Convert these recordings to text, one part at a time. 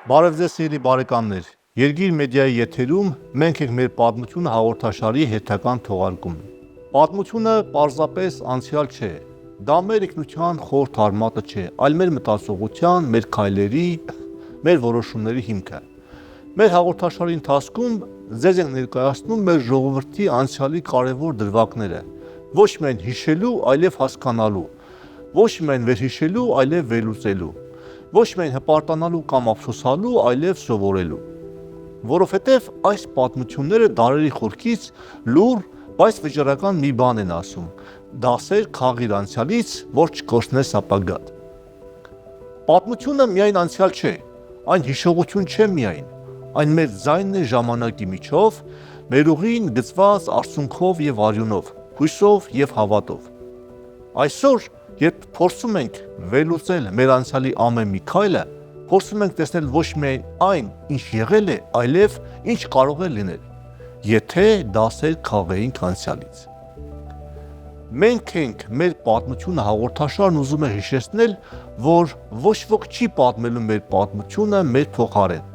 Բարև ձեզ սիրելի բարեկամներ, Երկիր մեդիայի եթերում մենք ենք մեր պատմությունը հաղորդաշարի հերթական թողարկումը։ Պատմությունը պարզապես անցյալ չէ, դա մեր ինքնության խորհրդ արմատը չէ, այլ մեր մտածողության, մեր քայլերի, մեր որոշումների հիմքը։ Մեր հաղորդաշարի ընթացքում ձեզ ենք ներկայացնում մեր ժողովրդի անցյալի կարևոր դրվագները, ոչ միայն հիշելու, այլև հասկանալու, ոչ միայն վերհիշելու, այլև վերլուծելու, ոչ միայն հպարտանալու կամ ափսոսալու, այլև սովորելու։ Որովհետև այս պատմությունները դարերի խորքից լուռ, բայց վճռական մի բան են ասում. դասեր քաղիր անցյալից, որ չկորցնես ապագադ։ Պատմությունը միայն անցյալ չէ, այն հիշողություն չէ միայն, այն մեր ձայնն է ժամանակի միջով, մեր ուղին գծված արցունքով և արյունով, հույսով և հավատով։ Այսօր, երբ փորձում ենք վերլուծել մեր անցյալի ամեն մի քայլը, փորձում ենք տեսնել ոչ միայն այն, ինչ եղել է, այլև ինչ կարող է լինել, եթե դասեր քաղեինք անցյալից։ Մենք ենք մեր պատմությունը հաղորդաշարն ուզում է հիշեցնել, որ ոչ ոք չի պատմելու մեր պատմությունը մեր փոխարեն։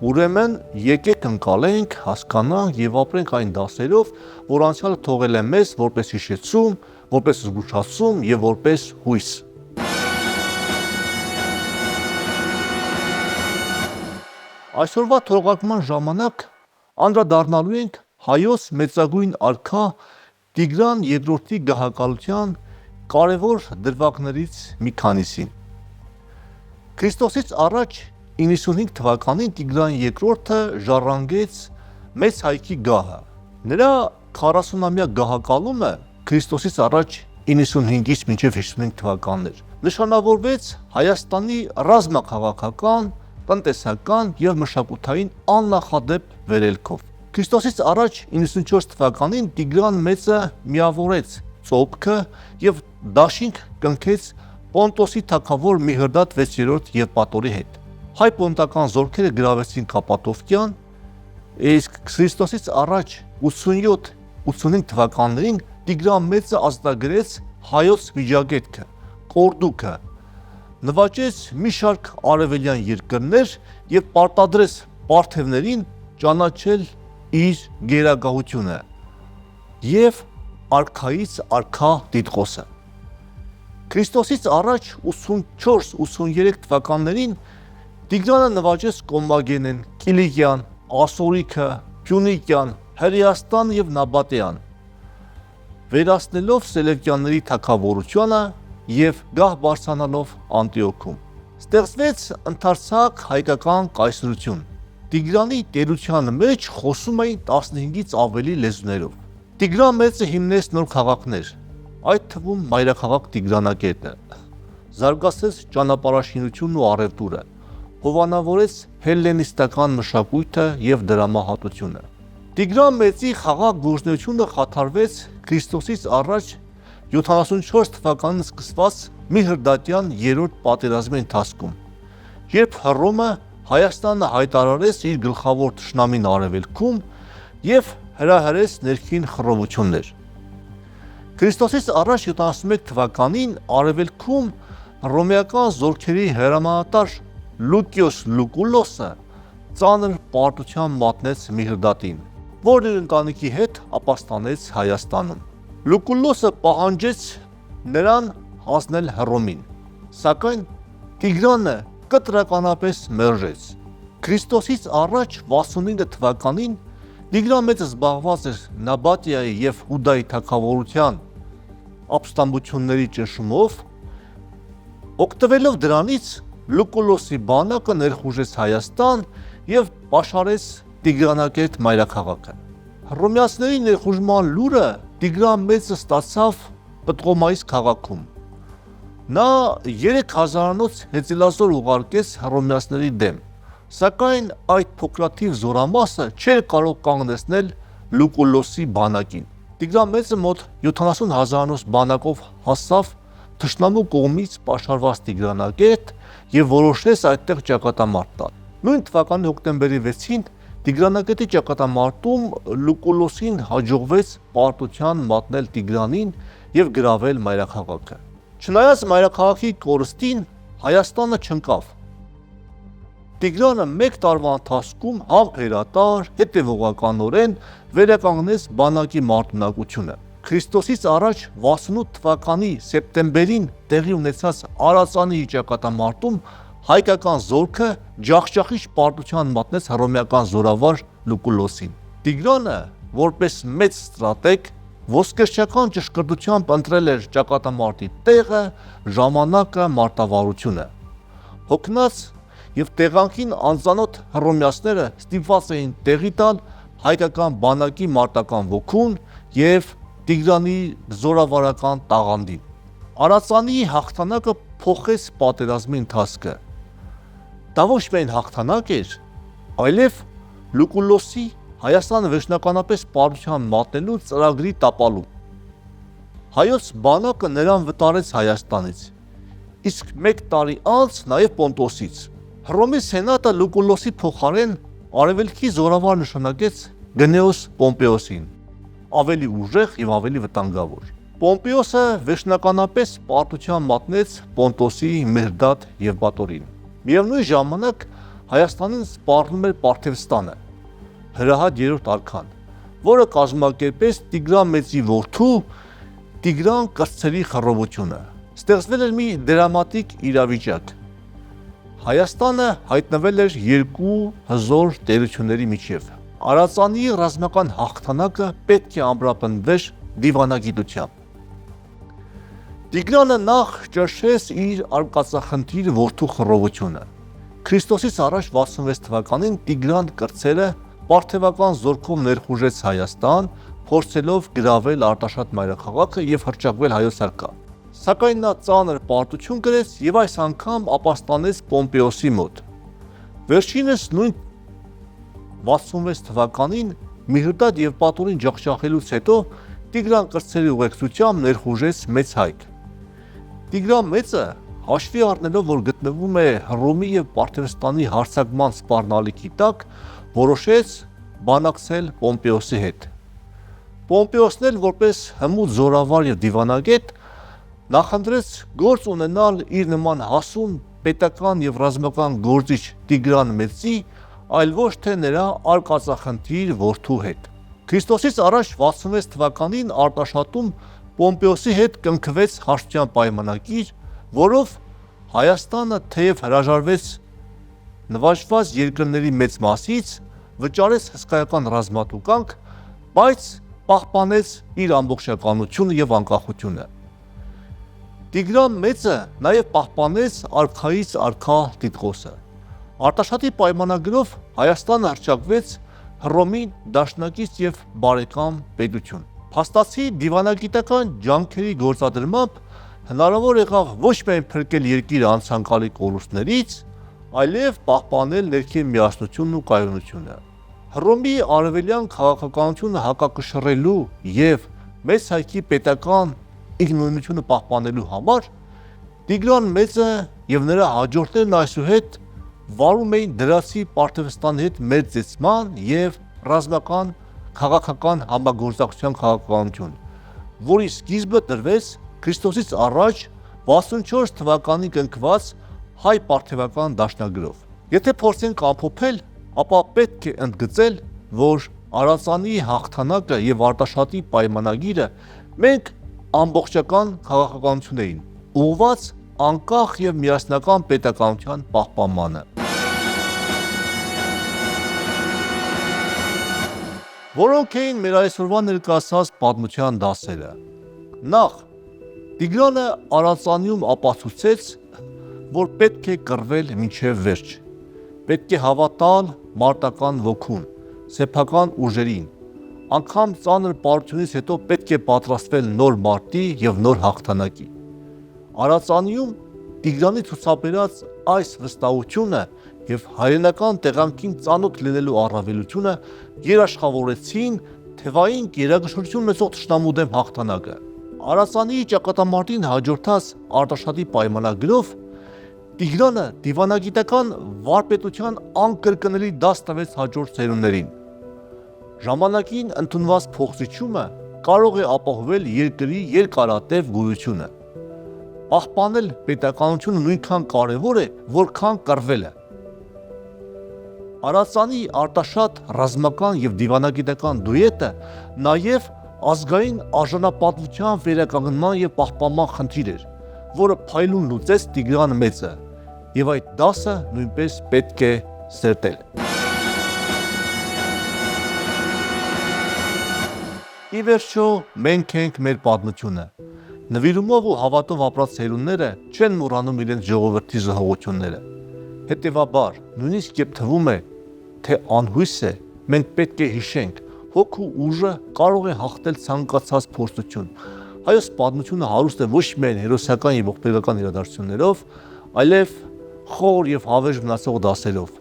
Ուրեմն եկեք ընկալենք, հասկանանք և ապրենք այն դասերով, որ անցյալը թողել է մեզ որպես հիշեցում, որպես զգուշացում և որպես հույս։ Այսօրվա թողարկման ժամանակ անդրադառնալու ենք հայոց մեծագույն արքա Տիգրան II գահակալության կարևոր դրվագներից մի քանիսին։ Քրիստոսից առաջ 95 թվականին Տիգրան II ժառանգեց մեծ հայքի գահը։ Նրա 40-ամյա գահակալումը Քրիստոսից առաջ 95-ից մինչև 55 թվականներ նշանավորվեց Հայաստանի ռազմաքաղաքական, տնտեսական և մշակութային աննախադեպ վերելքով։ Քրիստոսից առաջ 94 թվականին Տիգրան Մեծը միավորեց ծոփքը և դաշինք կնքեց Պոնտոսի թագավոր Միհրդադ VI Եվպատորի հետ։ Հայ-պոնտական զորքերը գրավեցին Կապադովկիան, իսկ Քրիստոսից առաջ 87-85 թվականներին Տիգրան Մեծը ազատագրեց հայոց Վիճագետքը, Կորդուքը, նվաճեց մի շարք արևելյան երկրներ և պարտադրեց պարթևներին ճանաչել իր գերագահությունը և արքայից արքա տիտղոսը։ Քրիստոսից առաջ 84-83 թվականներին Տիգրանը նվաճեց Կոմագենեն, Կիլիկիան, Ասորիքը, Փյունիկիան, Հրեաստան և Նաբատեան, վերացնելով Սելևկյանների թագավորությունը և գահ բարձրանալով Անտիոքում։ Ստեղծվեց ընդարձակ հայկական կայսրություն։ Տիգրանի տերության մեջ խոսում էին 15-ից ավելի լեզուներով։ Տիգրան Մեծը հիմնեց նոր քաղաքներ, այդ թվում մայրաքաղաք Տիգրանակերտը, զարգացրեց ճանապարհաշինությունն ու առևտուրը, հովանավորեց հելլենիստական մշակույթը և դրամահատությունը։ Տիգրան Մեծի խաղաղ գործունեությունը խաթարվեց Քրիստոսից առաջ 74 թվականին սկսված Միհրդատյան երրորդ պատերազմի ընթացքում, երբ Հռոմը Հայաստանը հայտարարեց իր գլխավոր թշնամին արևելքում և հրահրեց ներքին խռովություններ։ Քրիստոսից առաջ 71 թվականին արևելքում հռոմեական զորքերի հրամանատար Լուկիոս Լուկուլոսը ծանր պարտության մատնեց Միհրդատին, որն իր ընտանիքի հետ ապաստանեց Հայաստանում։ Լուկուլոսը պահանջեց նրան հանձնել Հռոմին, սակայն Տիգրանը կտրականապես մերժեց։ Քրիստոսից առաջ 69 թվականին Տիգրան Մեծը զբաղված էր Նաբատեայի և Հուդայի թագավորության ապստամբությունների ճնշումով, օգտվելով դրանից Լուկուլոսի բանակը ներխուժեց Հայաստան և պաշարեց Տիգրանակերտ մայրաքաղաքը։ Հռոմեացիների ներխուժման լուրը Տիգրան Մեծը ստացավ Պտղոմայիս քաղաքում։ Նա 3000-անոց հեծելազոր ուղարկեց հռոմեացիների դեմ, սակայն այդ փոքրաթիվ զորամասը չէր կարող կանգնեցնել Լուկուլոսի բանակին։ Տիգրան Մեծը մոտ 70,000-անոց բանակով հասավ թշնամու կողմից պաշարված Տիգրանակերտ և որոշեց այդտեղ ճակատամարտ տալ։ Նույն թվականի հոկտեմբերի 6-ին Տիգրանակերտի ճակատամարտում Լուկուլոսին հաջողվեց պարտության մատնել Տիգրանին և գրավել մայրաքաղաքը։ Չնայած մայրաքաղաքի կորստին Հայաստանը չընկավ։ Տիգրանը մեկ տարվա ընթացքում համբերատար, հետևողականորեն վերականգնեց բանակի մարտունակությունը։ Քրիստոսից առաջ 68 թվականի սեպտեմբերին տեղի ունեցած Արածանի ճակատամարտում հայկական զորքը ջախջախիչ պարտության մատնեց հռոմեական զորավար Լուկուլոսին։ Տիգրանը, որպես մեծ ստրատեգ, ոսկերչական ճշգրտությամբ ընտրել էր ճակատամարտի տեղը, ժամանակը, մարտավարությունը։ Հոգնած եւ տեղանքին անծանոթ հռոմեացիները ստիպված էին տեղի տալ հայկական բանակի մարտական ոգուն եւ Տիգրանի զորավարական տաղանդին։ Արածանի հաղթանակը փոխեց պատերազմի ընթացքը։ Դա ոչ միայն հաղթանակ էր, այլև Լուկուլոսի Հայաստանը վերջնականապես պարտության մատնելու ծրագրի տապալում։ Հայոց բանակը նրան վտարեց Հայաստանից, իսկ մեկ տարի անց նաև Պոնտոսից։ Հռոմի սենատը Լուկուլոսի փոխարեն արևելքի զորավար նշանակեց Գնեոս Պոմպեոսին, ավելի ուժեղ եւ ավելի վտանգավոր։ Պոմպեոսը վերջնականապես պարտության մատնեց Պոնտոսի Մերդատ եւ Բատորին։ Միևնույն ժամանակ Հայաստանին սպառնում էր Պարթևստանը, Հրահատ երրորդ արքան, որը կազմակերպեց Տիգրան Մեծի որդու Տիգրան կրտսերի խռովությունը։ Ստեղծվել էր մի դրամատիկ իրավիճակ։ Հայաստանը հայտնվել էր երկու հզոր տերությունների միջև։ Արածանի ռազմական հաղթանակը պետք է ամրապնդվեր դիվանագիտությամբ։ Տիգրանը նախ ճնշեց իր արկածախնդիր որդու խռովությունը։ Քրիստոսից առաջ 66 թվականին Տիգրան կրտսերը պարթևական զորքով ներխուժեց Հայաստան, փորձելով գրավել Արտաշատ մայրաքաղաքը եւ հռչակվել հայոց արքա։ Սակայն նա ծանր պարտություն կրեց եւ այս անգամ ապաստանեց Պոմպեոսի մոտ։ Վերջինս նույն 66 թվականին Միրդատ եւ Պատորին ջախջախելուց հետո Տիգրան կրտսերի ուղեկցությամբ ներխուժեց Մեծ Հայք։ Տիգրան Մեծը, հաշվի առնելով, որ գտնվում է Հռոմի եւ Պարթևստանի հարձակման սպառնալիքի տակ, որոշեց բանակցել Պոմպեոսի հետ։ Պոմպեոսն էլ որպես հմուտ զորավար եւ դիվանագետ նախընտրեց գործ ունենալ իր նման հասուն պետական եւ ռազմական գործիչ Տիգրան Մեծի, այլ ոչ թե նրա արկածախնդիր որդու հետ։ Քրիստոսից առաջ 66 թվականին Արտաշատում Պոմպեոսի հետ կնքվեց հաշտության պայմանագիր, որով Հայաստանը թեև հրաժարվեց նվաճված երկրների մեծ մասից, վճարեց հսկայական ռազմատուկանք, բայց պահպանեց իր ամբողջականությունը եւ անկախությունը։ Տիգրան Մեծը նաեւ պահպանեց արքայից արքա տիտղոսը։ Արտաշատի պայմանագրով Հայաստանը հռչակվեց Հռոմի դաշնակից եւ բարեկամ պետություն։ Փաստացի դիվանագիտական ջանքերի գործադրմամբ հնարավոր եղավ ոչ միայն փրկել երկիրը անցանկալի կորուստներից, այլև պահպանել ներքին միասնությունն ու կայունությունը։ Հռոմի արևելյան քաղաքականությունը հակակշռելու եւ Մեծ Հայքի պետական ինքնուրույնությունը պահպանելու համար Տիգրան Մեծը եւ նրա հաջորդներն այսուհետ վարում էին դրացի Պարթևստանի հետ մերձեցման եւ ռազմական քաղաքական համագործակցության քաղաքականություն, որի սկիզբը տրվեց Քրիստոսից առաջ 64 թվականին կնքված հայ-պարթևական դաշնագրով։ Եթե փորձենք ամփոփել, ապա պետք է ընդգծել, որ Արածանի հաղթանակը եւ Արտաշատի պայմանագիրը մենք ամբողջական քաղաքականություն էին, ուղղված անկախ եւ միասնական պետականության պահպանմանը։ Որոնք էին մեր այսօրվա ներկայացած պատմության դասերը։ Նախ, Տիգրանը Արածանիում ապացուցեց, որ պետք է կռվել մինչև վերջ, պետք է հավատալ մարտական ոգուն, սեփական ուժերին, անգամ ծանր պարտությունից հետո պետք է պատրաստվել նոր մարտի եւ նոր հաղթանակի։ Արածանիում Տիգրանի ցուցաբերած այս վստահությունը եւ հայրենական տեղանքին ծանոթ լինելու առավելությունը երաշխավորեցին թևային գերակշռություն ունեցող թշնամու դեմ հաղթանակը։ Արածանի ճակատամարտին հաջորդած Արտաշատի պայմանագրով Տիգրանը դիվանագիտական վարպետության անկրկնելի դաս տվեց հաջորդ ծերուններին։ Ժամանակին ընդունված փոխզիջումը կարող է ապահովել երկրի երկարատև գոյությունը։ Պահպանել պետականությունը նույնքան կարևոր է, որքան կռվելը։ Արարածանի արտաշատ ռազմական եւ դիվանագիտական դուետը նաեւ ազգային արժանապատվության վերականգնման եւ պահպանման խնդիր էր, որը փայլուն լուծեց Տիգրան Մեծը, եւ այդ դասը նույնպես պետք է սերտել։ Ի վերջո, մենք ենք մեր պատմությունը։ Նվիրումով ու հավատով ապրած սերունդները չեն մոռանում իրենց ժողովրդի զոհողությունները։ Հետևաբար, նույնիսկ երբ թվում է, թե անհույս է, մենք պետք է հիշենք, հոգու ուժը կարող է հաղթել ցանկացած փորձություն։ Հայոց պատմությունը հարուստ է ոչ միայն հերոսական եւ ողբերգական իրադարձություններով, այլև խոր եւ հավերժ մնացող դասերով։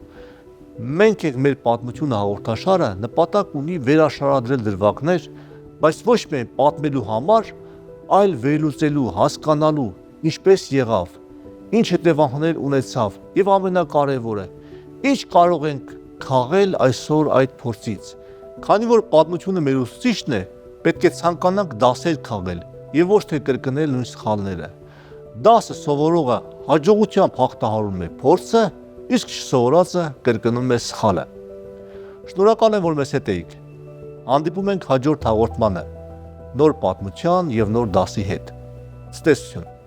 Մենք ենք մեր պատմությունը հաղորդաշարը նպատակ ունի վերաշարադրել դրվագներ, բայց ոչ միայն պատմելու համար, այլ վերլուծելու, հասկանալու, ինչպես եղավ, ինչ հետևանքներ ունեցավ եւ ամենակարևորը, ինչ կարող ենք քաղել այսօր այդ փորձից։ Քանի որ պատմությունը մեր ուսուցիչն է, պետք է ցանկանանք դասեր քաղել եւ ոչ թե կրկնել նույն սխալները։ Դասը սովորողը հաջողությամբ հաղթահարում է փորձը, իսկ չսովորածը կրկնում է սխալը։ Շնորհակալ եմ, որ մեզ հետ էիք։ Հանդիպում ենք հաջորդ հաղորդմանը նոր պատմության եւ նոր դասի հետ։ Ցտեսություն։